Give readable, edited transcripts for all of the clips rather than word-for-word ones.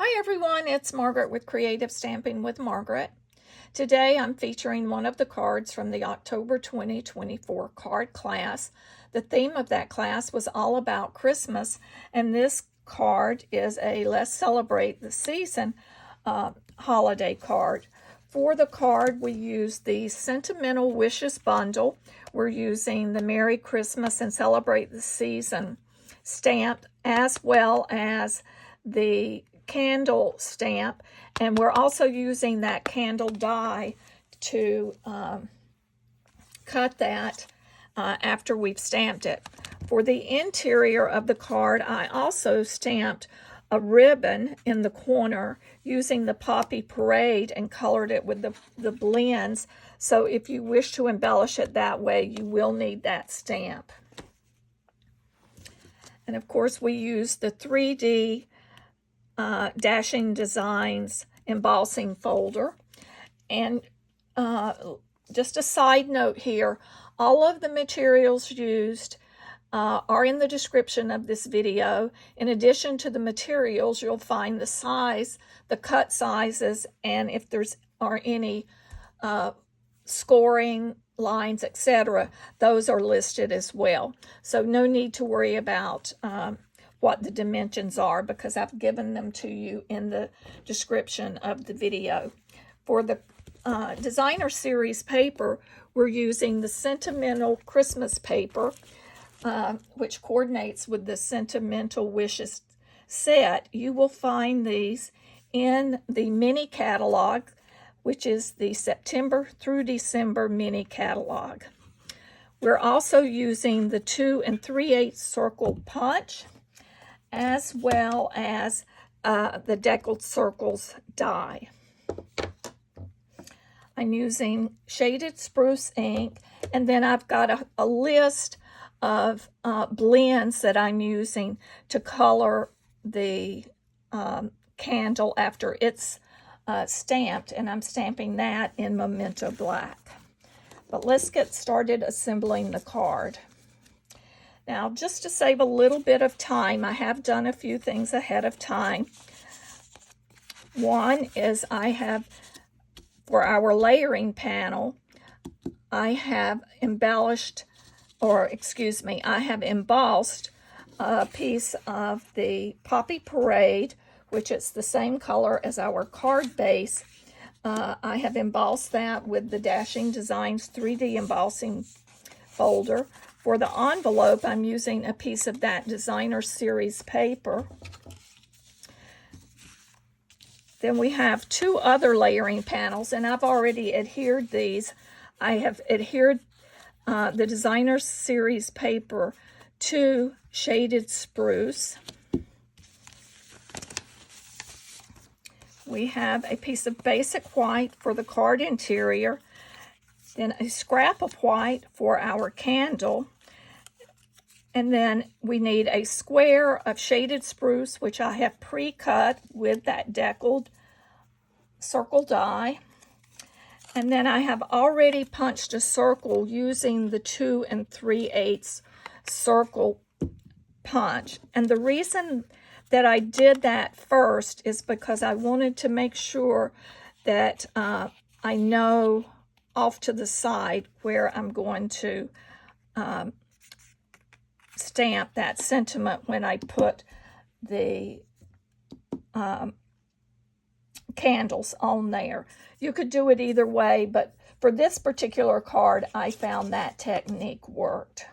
Hi everyone, it's Margaret with Creative Stamping with Margaret. Today I'm featuring one of the cards from the October 2024 card class. The theme of that class was all about Christmas, and this card is a Let's Celebrate the Season holiday card. For the card, we use the Sentimental Wishes bundle. We're using the Merry Christmas and Celebrate the Season stamp, as well as the candle stamp, and we're also using that candle die to cut that after we've stamped it. For the interior of the card, I also stamped a ribbon in the corner using the Poppy Parade and colored it with the blends. So if you wish to embellish it that way, you will need that stamp. And of course, we use the 3D Dashing Designs embossing folder. And just a side note here, all of the materials used are in the description of this video. In addition to the materials, you'll find the size, the cut sizes, and if there's are any scoring lines, etc., those are listed as well. So no need to worry about what the dimensions are, because I've given them to you in the description of the video. For the designer series paper, we're using the Sentimental Christmas paper, which coordinates with the Sentimental Wishes set. You will find these in the mini catalog, which is the September through December mini catalog. We're also using the 2 3/8 circle punch, as well as the Deckled Circles die. I'm using shaded spruce ink, and then I've got a list of blends that I'm using to color the candle after it's stamped, and I'm stamping that in Memento Black. But let's get started assembling the card. Now, just to save a little bit of time, I have done a few things ahead of time. One is for our layering panel, I have embossed a piece of the Poppy Parade, which is the same color as our card base. I have embossed that with the Dashing Designs 3D embossing folder. For the envelope, I'm using a piece of that designer series paper. Then we have 2 other layering panels, and I've already adhered these. I have adhered the designer series paper to shaded spruce. We have a piece of basic white for the card interior, then a scrap of white for our candle, and then we need a square of shaded spruce, which I have pre-cut with that Deckled Circle die. And then I have already punched a circle using the 2 3/8 circle punch. And the reason that I did that first is because I wanted to make sure that I know off to the side where I'm going to stamp that sentiment when I put the candles on there. You could do it either way, but for this particular card, I found that technique worked.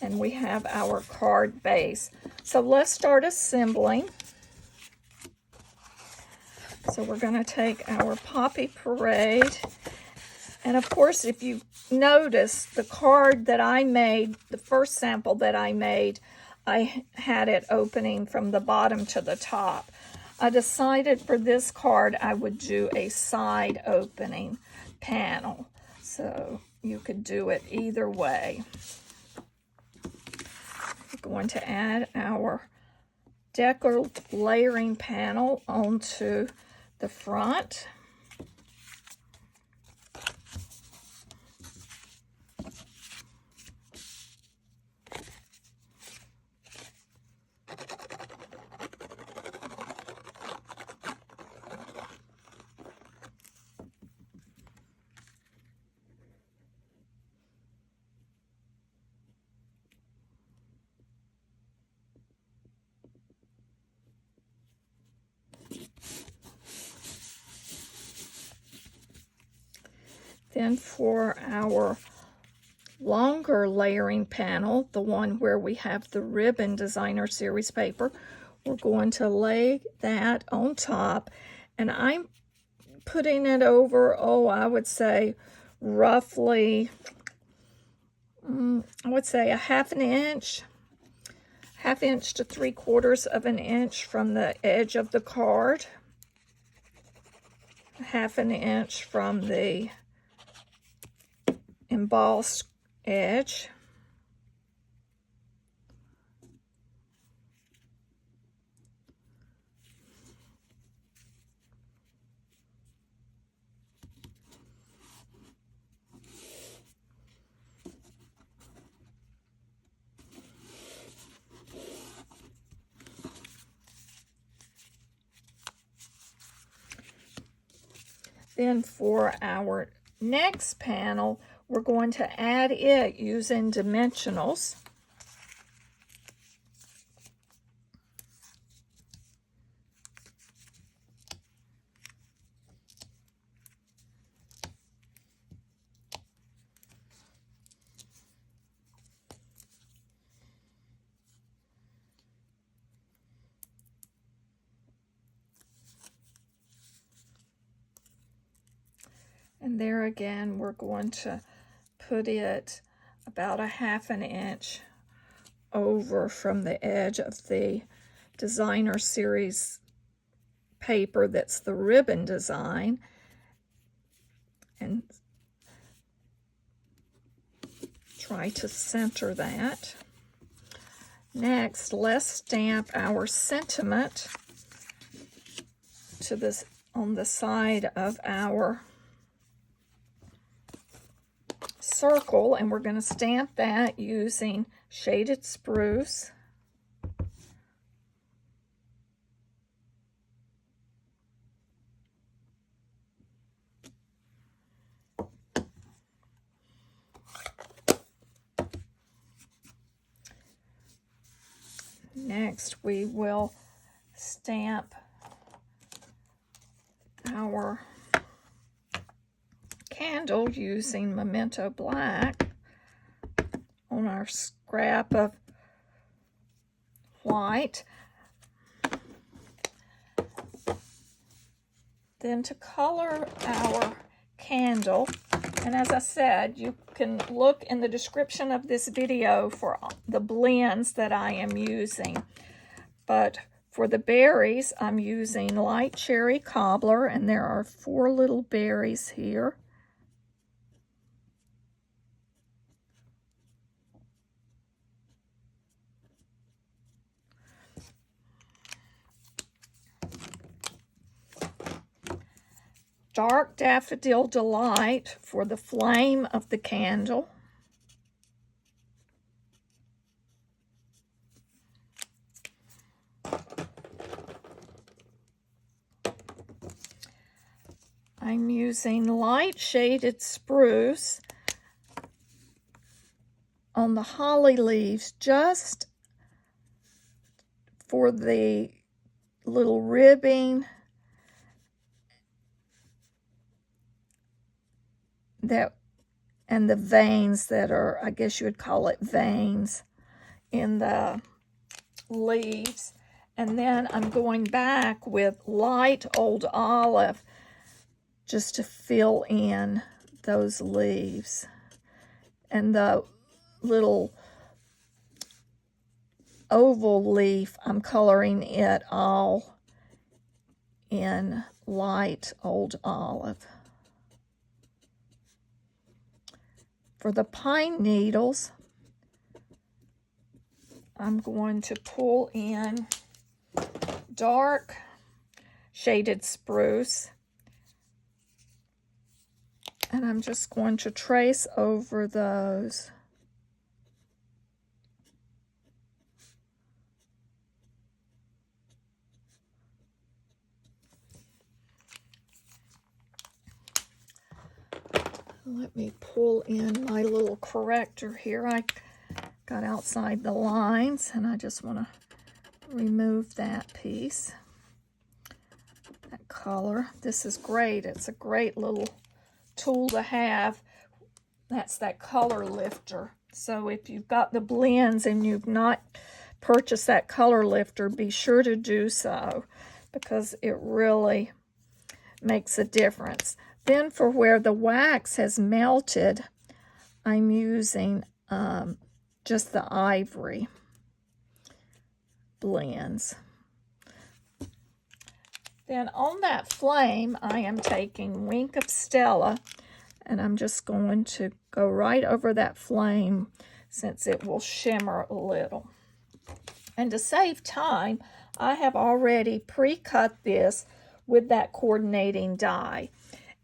And we have our card base. So let's start assembling. So we're going to take our Poppy Parade. And of course, if you notice, the card that I made, the first sample that I made, I had it opening from the bottom to the top. I decided for this card I would do a side opening panel. So you could do it either way. We're going to add our deckled layering panel onto the front. Then for our longer layering panel, the one where we have the ribbon designer series paper, we're going to lay that on top, and I'm putting it over, I would say roughly, I would say a half inch to 3/4 of an inch from the edge of the card, half an inch from the embossed edge. Then for our next panel, we're going to add it using dimensionals. And there again, we're going to put it about a half an inch over from the edge of the designer series paper that's the ribbon design, and try to center that. Next, let's stamp our sentiment to this on the side of our circle, and we're going to stamp that using shaded spruce. Next, we will stamp our candle using Memento Black on our scrap of white. Then to color our candle, and as I said, you can look in the description of this video for the blends that I am using. But for the berries, I'm using light cherry cobbler, and there are 4 little berries here. Dark Daffodil Delight for the flame of the candle. I'm using light shaded spruce on the holly leaves just for the little ribbing that and the veins that are, I guess you would call it veins, in the leaves. And then I'm going back with light old olive just to fill in those leaves. And the little oval leaf, I'm coloring it all in light old olive. For the pine needles, I'm going to pull in dark shaded spruce, and I'm just going to trace over those. Let me pull in my little corrector here. I got outside the lines, and I just want to remove that piece, that color. This is great. It's a great little tool to have. That's that color lifter. So if you've got the blends and you've not purchased that color lifter, be sure to do so, because it really makes a difference. Then for where the wax has melted, I'm using just the ivory blends. Then on that flame, I am taking Wink of Stella, and I'm just going to go right over that flame since it will shimmer a little. And to save time, I have already pre-cut this with that coordinating die,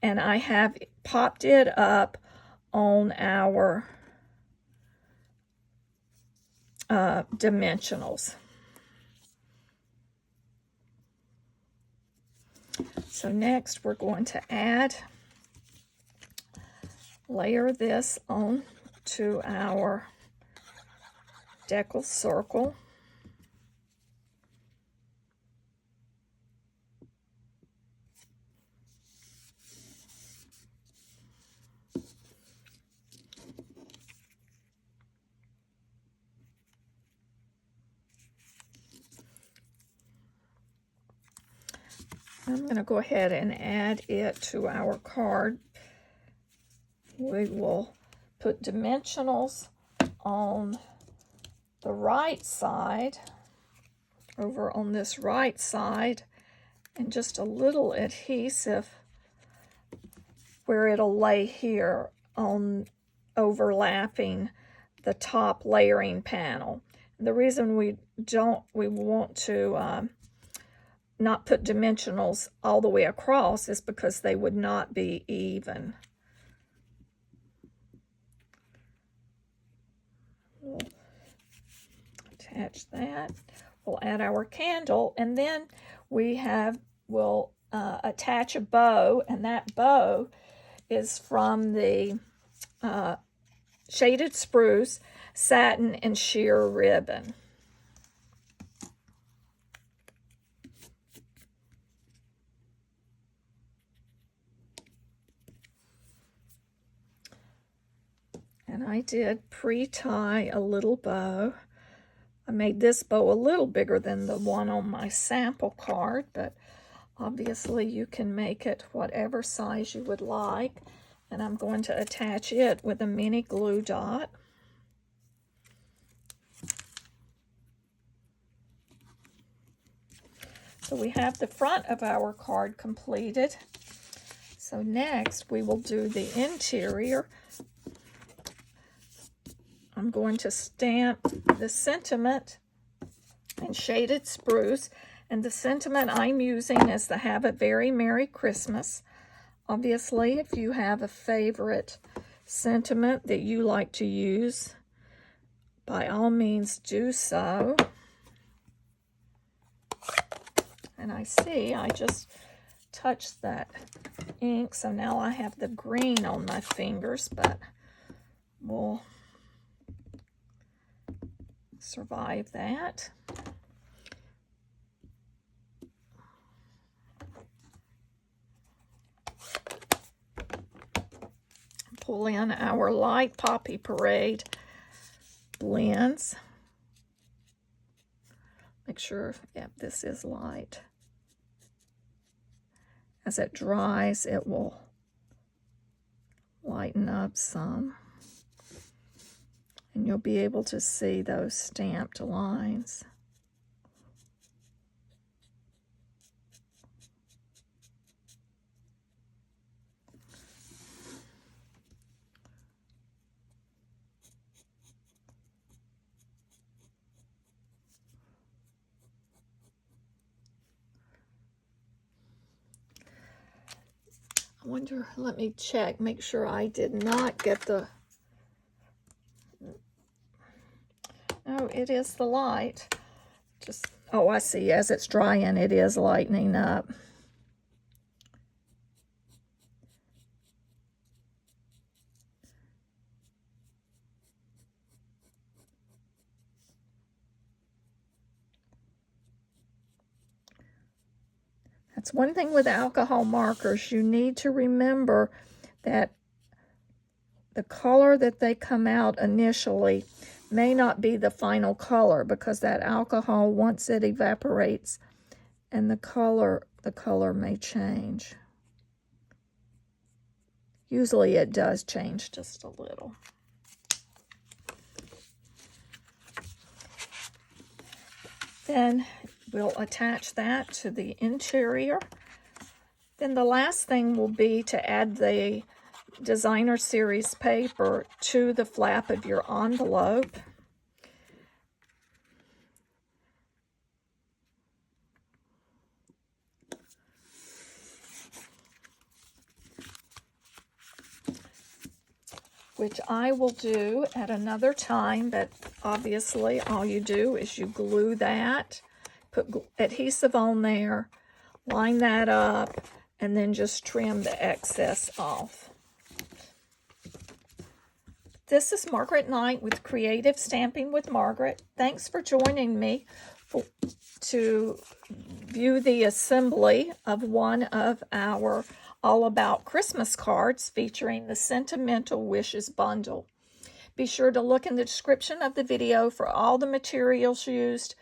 and I have popped it up on our dimensionals. So next we're going to layer this on to our Deckled Circle. I'm going to go ahead and add it to our card. We will put dimensionals on the right side, over on this right side, and just a little adhesive where it'll lay here on overlapping the top layering panel. And the reason we want to not put dimensionals all the way across is because they would not be even. We'll attach that. We'll add our candle, and then we'll attach a bow, and that bow is from the Shaded Spruce Satin and Sheer Ribbon. And I did pre-tie a little bow. I made this bow a little bigger than the one on my sample card, but obviously you can make it whatever size you would like. And I'm going to attach it with a mini glue dot. So we have the front of our card completed. So next we will do the interior. I'm going to stamp the sentiment in Shaded Spruce, and the sentiment I'm using is the Have a Very Merry Christmas. Obviously, if you have a favorite sentiment that you like to use, by all means do so. And I see I just touched that ink, so now I have the green on my fingers, but we'll survive that. Pull in our light Poppy Parade blends. Make sure, yep, this is light. As it dries, it will lighten up some. And you'll be able to see those stamped lines. I wonder, let me check, make sure I did not get the... Oh, it is the light. Just, oh, I see. As it's drying, it is lightening up. That's one thing with alcohol markers. You need to remember that the color that they come out initially may not be the final color, because that alcohol, once it evaporates, and the color may change. Usually it does change just a little. Then we'll attach that to the interior. Then the last thing will be to add the designer series paper to the flap of your envelope. Which I will do at another time, but obviously all you do is you glue that, put adhesive on there, line that up, and then just trim the excess off. This is Margaret Knight with Creative Stamping with Margaret. Thanks for joining me to view the assembly of one of our All About Christmas cards featuring the Sentimental Wishes bundle. Be sure to look in the description of the video for all the materials used,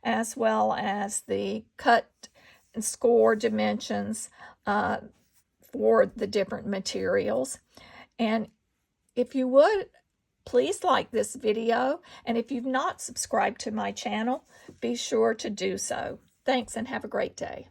as well as the cut and score dimensions for the different materials. And if you would, please like this video, and if you've not subscribed to my channel, be sure to do so. Thanks, and have a great day.